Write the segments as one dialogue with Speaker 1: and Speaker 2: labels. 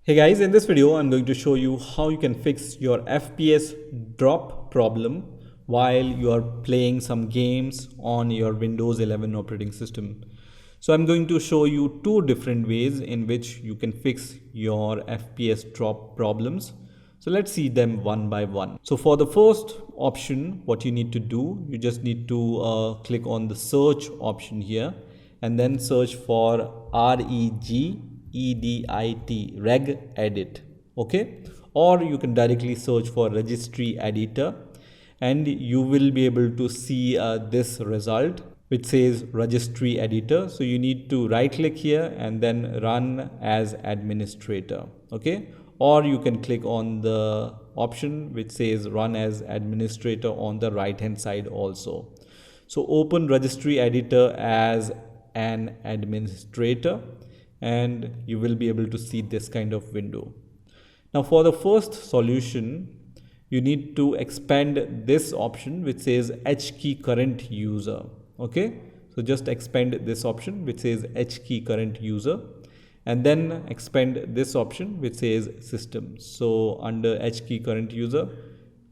Speaker 1: Hey guys, in this video I'm going to show you how you can fix your FPS drop problem while you are playing some games on your Windows 11 operating system. So I'm going to show you two different ways in which you can fix your FPS drop problems. So let's see them one by one. So for the first option, what you need to do, you just need to click on the search option here and then search for regedit, okay, or you can directly search for registry editor and you will be able to see this result which says registry editor. So you need to right click here and then run as administrator, okay, or you can click on the option which says run as administrator on the right hand side also. So open registry editor as an administrator and you will be able to see this kind of window. Now for the first solution, you need to expand this option which says HKey current user, okay. So just expand this option which says HKey current user and then expand this option which says system. So under HKey current user,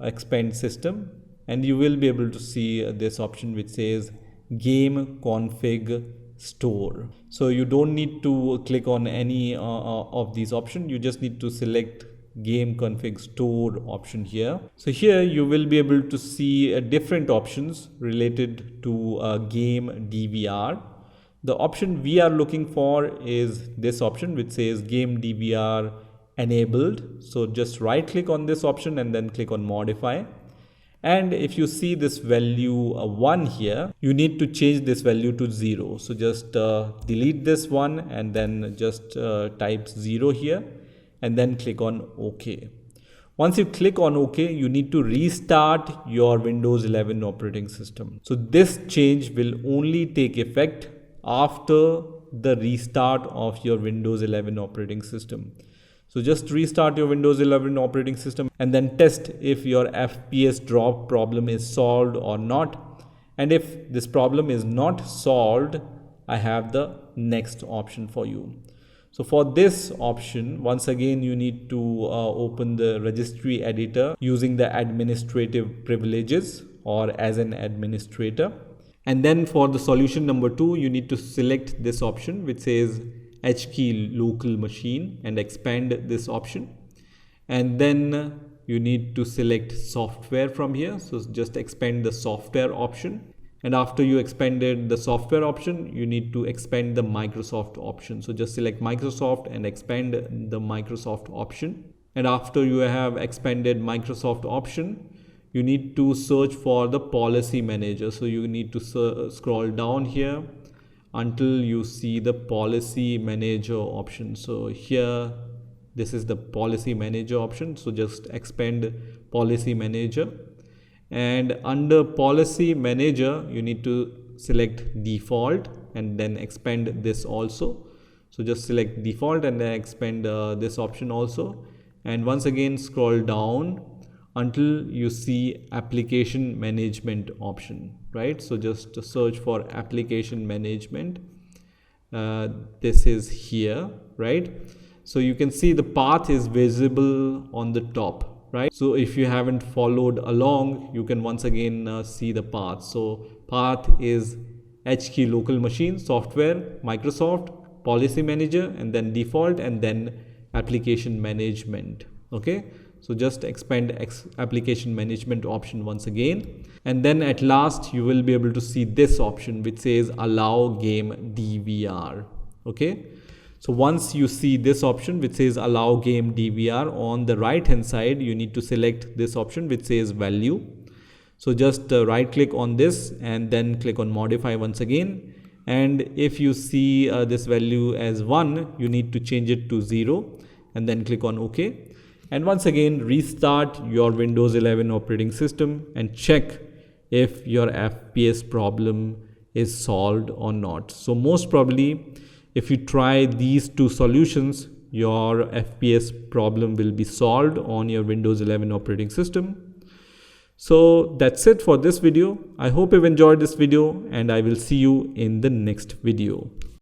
Speaker 1: expand system and you will be able to see this option which says game config store. So you don't need to click on any of these options, you just need to select game config store option here. So here you will be able to see different options related to game DVR. The option we are looking for is this option which says game DVR enabled. So just right click on this option and then click on modify. And if you see this value 1 here, you need to change this value to 0. So just delete this one and then just type 0 here and then click on OK. Once you click on OK, you need to restart your Windows 11 operating system. So this change will only take effect after the restart of your Windows 11 operating system. So just restart your Windows 11 operating system and then test if your FPS drop problem is solved or not. And if this problem is not solved, I have the next option for you. So for this option, once again, you need to open the registry editor using the administrative privileges or as an administrator. And then for the solution number 2, you need to select this option which says HKey local machine and expand this option. And then you need to select software from here. So just expand the software option. And after you expanded the software option, you need to expand the Microsoft option. So just select Microsoft and expand the Microsoft option. And after you have expanded Microsoft option, you need to search for the policy manager. So you need to scroll down here until you see the policy manager option. So here, this is the policy manager option. So just expand policy manager. And under policy manager, you need to select default and then expand this also. So just select default and then expand this option also. And once again, scroll down until you see application management option, right? So just search for application management. This is here, right? So you can see the path is visible on the top, right? So if you haven't followed along, you can once again see the path. So path is HKey local machine, software, Microsoft, policy manager, and then default, and then application management, okay? So just expand application management option once again. And then at last, you will be able to see this option which says allow game DVR. Okay. So once you see this option which says allow game DVR on the right hand side, you need to select this option which says value. So just right click on this and then click on modify once again. And if you see this value as 1, you need to change it to 0 and then click on OK. And once again, restart your Windows 11 operating system and check if your FPS problem is solved or not. So most probably, if you try these two solutions, your FPS problem will be solved on your Windows 11 operating system. So that's it for this video. I hope you've enjoyed this video and I will see you in the next video.